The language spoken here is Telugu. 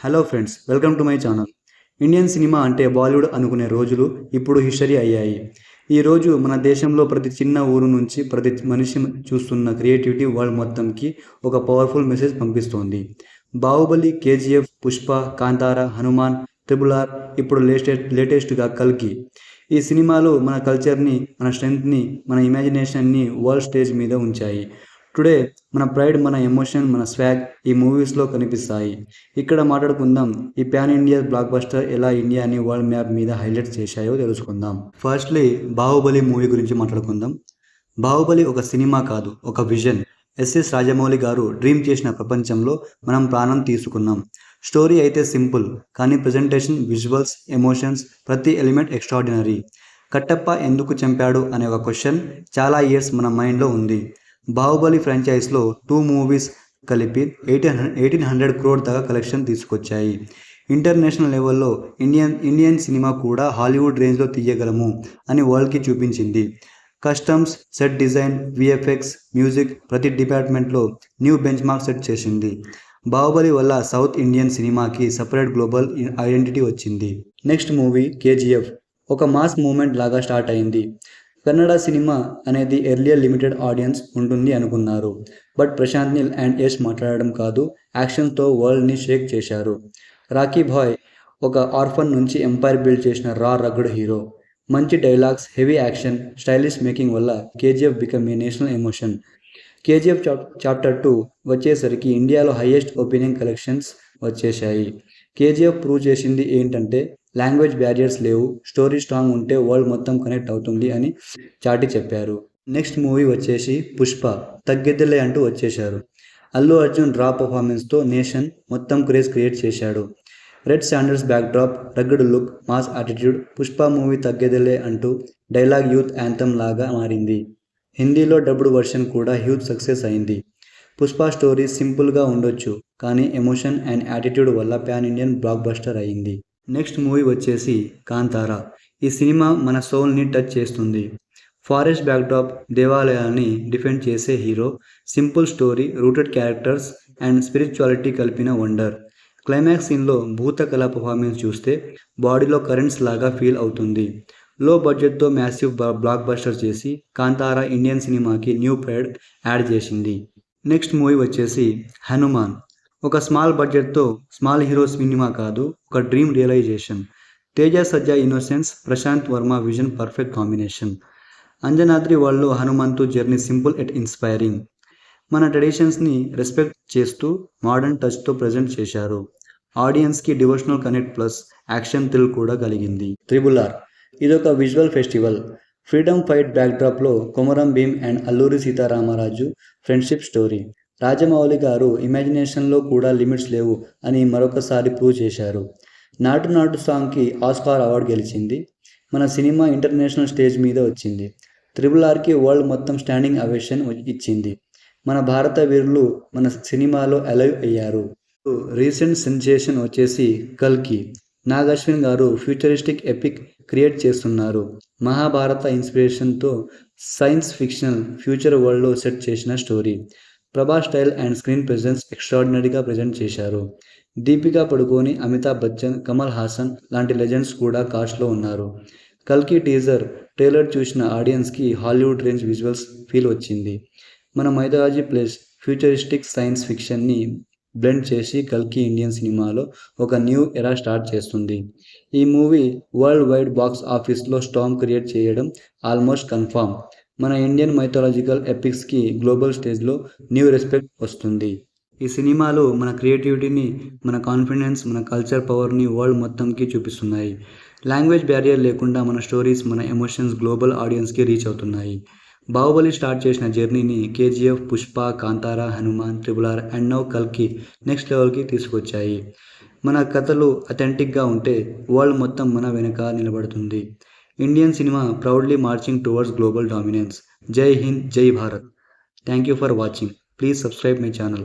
Hello friends, welcome to my channel. Indian cinema అంటే బాలీవుడ్ అనుకునే రోజులు ఇప్పుడు హిస్టరీ అయ్యాయి. ఈరోజు మన దేశంలో ప్రతి చిన్న ఊరు నుంచి ప్రతి మనిషి చూస్తున్న క్రియేటివిటీ వరల్డ్ మొత్తంకి ఒక పవర్ఫుల్ మెసేజ్ పంపిస్తోంది. Baahubali, KGF, Pushpa, Kantara, Hanuman, triple R, ఇప్పుడు లేటెస్ట్గా కల్కి. ఈ సినిమాలు మన కల్చర్ని, మన స్ట్రెంగ్త్ని, మన ఇమాజినేషన్ని వరల్డ్ స్టేజ్ మీద ఉంచాయి. టుడే మన ప్రైడ్, మన ఎమోషన్, మన స్వాగ్ ఈ మూవీస్లో కనిపిస్తాయి. ఇక్కడ మాట్లాడుకుందాం, ఈ ప్యాన్ ఇండియా బ్లాక్ బస్టర్ ఎలా ఇండియాని వరల్డ్ మ్యాప్ మీద హైలైట్ చేశాయో తెలుసుకుందాం. ఫస్ట్లీ బాహుబలి మూవీ గురించి మాట్లాడుకుందాం. బాహుబలి ఒక సినిమా కాదు, ఒక విజన్. ఎస్ఎస్ రాజమౌళి గారు డ్రీమ్ చేసిన ప్రపంచంలో మనం ప్రాణం తీసుకున్నాం. స్టోరీ అయితే సింపుల్, కానీ ప్రజెంటేషన్, విజువల్స్, ఎమోషన్స్, ప్రతి ఎలిమెంట్ ఎక్స్ట్రాడినరీ. కట్టప్ప ఎందుకు చంపాడు అనే ఒక క్వశ్చన్ చాలా ఇయర్స్ మన మైండ్లో ఉంది. బాహుబలి ఫ్రాంచైజ్లో 2 మూవీస్ కలిపి 1800 crore దాకా కలెక్షన్ తీసుకొచ్చాయి. ఇంటర్నేషనల్ లెవెల్లో ఇండియన్ సినిమా కూడా హాలీవుడ్ రేంజ్లో తీయగలము అని వరల్డ్కి చూపించింది. Customs, set design, VFX, music, ప్రతి డిపార్ట్మెంట్లో న్యూ బెంచ్ మార్క్ సెట్ చేసింది. బాహుబలి వల్ల సౌత్ ఇండియన్ సినిమాకి సపరేట్ గ్లోబల్ ఐడెంటిటీ వచ్చింది. నెక్స్ట్ మూవీ కేజీఎఫ్ ఒక మాస్ మూమెంట్ లాగా స్టార్ట్ అయింది. కన్నడ సినిమా అనేది ఎర్లియర్ లిమిటెడ్ ఆడియన్స్ ఉంటుంది అనుకున్నారు. బట్ ప్రశాంత్ నీల్ అండ్ యష్ మాట్లాడడం కాదు, యాక్షన్తో వరల్డ్ని షేక్ చేశారు. రాకీ భాయ్ ఒక ఆర్ఫన్ నుంచి ఎంపైర్ బిల్డ్ చేసిన రగ్డ్ హీరో. మంచి dialogues, heavy action, stylish making వల్ల KGF become a national emotion. KGF chapter 2 వచ్చేసరికి ఇండియాలో హైయెస్ట్ ఓపెనింగ్ కలెక్షన్స్ వచ్చేశాయి. కేజీఎఫ్ ప్రూవ్ చేసింది ఏంటంటే లాంగ్వేజ్ బ్యారియర్స్ లేవు, స్టోరీ స్ట్రాంగ్ ఉంటే వరల్డ్ మొత్తం కనెక్ట్ అవుతుంది అని చాటి చెప్పారు. నెక్స్ట్ మూవీ వచ్చేసి పుష్ప, తగ్గెద్దలే అంటూ వచ్చేశారు. అల్లు అర్జున్ రా పర్ఫార్మెన్స్తో నేషన్ మొత్తం క్రేజ్ క్రియేట్ చేశాడు. Red sanders backdrop, rugged look, mass attitude. Pushpa movie తగ్గెదలే అంటూ డైలాగ్ యూత్ యాంథమ్ లాగా మారింది. హిందీలో డబ్డ్ వర్షన్ కూడా హ్యూజ్ సక్సెస్ అయింది. పుష్ప స్టోరీ సింపుల్గా ఉండొచ్చు, కానీ ఎమోషన్ అండ్ యాటిట్యూడ్ వల్ల ప్యాన్ ఇండియన్ బ్లాక్ బస్టర్ అయింది. నెక్స్ట్ మూవీ వచ్చేసి కాంతారా. ఈ సినిమా మన సోల్ని టచ్ చేస్తుంది. ఫారెస్ట్ బ్యాక్డ్రాప్, దేవాలయాన్ని డిఫెండ్ చేసే hero, simple story, rooted characters and spirituality కలిపిన వండర్. క్లైమాక్స్ సీన్లో భూత కళ పర్ఫార్మెన్స్ చూస్తే బాడీలో కరెంట్స్ లాగా ఫీల్ అవుతుంది. లో బడ్జెట్తో మ్యాసివ్ బ్లాక్ బస్టర్ చేసి కాంతారా ఇండియన్ సినిమాకి న్యూ ప్రైడ్ యాడ్ చేసింది. నెక్స్ట్ మూవీ వచ్చేసి హనుమాన్. ఒక స్మాల్ బడ్జెట్తో స్మాల్ హీరో సినిమా కాదు, ఒక dream realization. Teja Sajja innocence, Prashanth Varma vision perfect combination. Anjanadri వరల్డ్లో Hanumanthu journey simple yet inspiring. మన ట్రెడిషన్స్ని రెస్పెక్ట్ చేస్తూ మోడర్న్ టచ్తో ప్రజెంట్ చేశారు. ఆడియన్స్కి devotional connect plus action thrill కూడా కలిగింది. ట్రిబుల్ ఆర్ ఇదొక విజువల్ ఫెస్టివల్. ఫ్రీడమ్ ఫైట్ బ్యాక్డ్రాప్లో Komaram Bheem and Alluri Seetharamaraju friendship story. Rajamouli garu ఇమాజినేషన్లో కూడా లిమిట్స్ లేవు అని మరొకసారి ప్రూవ్ చేశారు. నాటు నాటు సాంగ్కి ఆస్కార్ అవార్డు గెలిచింది. మన సినిమా ఇంటర్నేషనల్ స్టేజ్ మీద వచ్చింది. ట్రిబుల్ ఆర్కి వరల్డ్ మొత్తం స్టాండింగ్ అవేషన్ ఇచ్చింది. మన భారత వీరులు మన సినిమాలో అలైవ్ అయ్యారు. రీసెంట్ సెన్సేషన్ వచ్చేసి కల్కి. నాగ్ అశ్విన్ గారు ఫ్యూచరిస్టిక్ ఎపిక్ క్రియేట్ చేస్తున్నారు. మహాభారత ఇన్స్పిరేషన్తో సైన్స్ ఫిక్షనల్ ఫ్యూచర్ వరల్డ్లో సెట్ చేసిన story. Prabhas style and screen presence ఎక్స్ట్రాడినరీగా ప్రజెంట్ చేశారు. దీపికా పడుకోని, అమితాబ్ బచ్చన్, కమల్ హాసన్ లాంటి లెజెండ్స్ కూడా కాస్ట్లో ఉన్నారు. కల్కి టీజర్ ట్రైలర్ చూసిన ఆడియన్స్కి హాలీవుడ్ రేంజ్ విజువల్స్ ఫీల్ వచ్చింది. మన మైథాలజీ ప్లస్ ఫ్యూచరిస్టిక్ సైన్స్ ఫిక్షన్ని బ్లెండ్ చేసి కల్కి ఇండియన్ సినిమాలో ఒక న్యూ ఎరా స్టార్ట్ చేస్తుంది. ఈ మూవీ వరల్డ్ వైడ్ బాక్స్ ఆఫీస్లో స్టార్మ్ క్రియేట్ చేయడం ఆల్మోస్ట్ కన్ఫామ్. మన ఇండియన్ మైథాలజికల్ ఎపిక్స్కి గ్లోబల్ స్టేజ్లో న్యూ రెస్పెక్ట్ వస్తుంది. ఈ సినిమాలు మన క్రియేటివిటీని, మన కాన్ఫిడెన్స్, మన కల్చర్ పవర్ని వరల్డ్ మొత్తంకి చూపిస్తున్నాయి. లాంగ్వేజ్ బ్యారియర్ లేకుండా మన స్టోరీస్, మన ఎమోషన్స్ గ్లోబల్ ఆడియన్స్కి రీచ్ అవుతున్నాయి. బాహుబలి స్టార్ట్ చేసిన జర్నీని KGF, Pushpa, Kantara, Hanuman, triple R and now కల్కి నెక్స్ట్ లెవెల్కి తీసుకొచ్చాయి. మన కథలు అథెంటిక్గా ఉంటే వరల్డ్ మొత్తం మన వెనక నిలబడుతుంది. Indian cinema proudly marching towards global dominance. Jai Hind, Jai Bharat. Thank you for watching. Please subscribe my channel.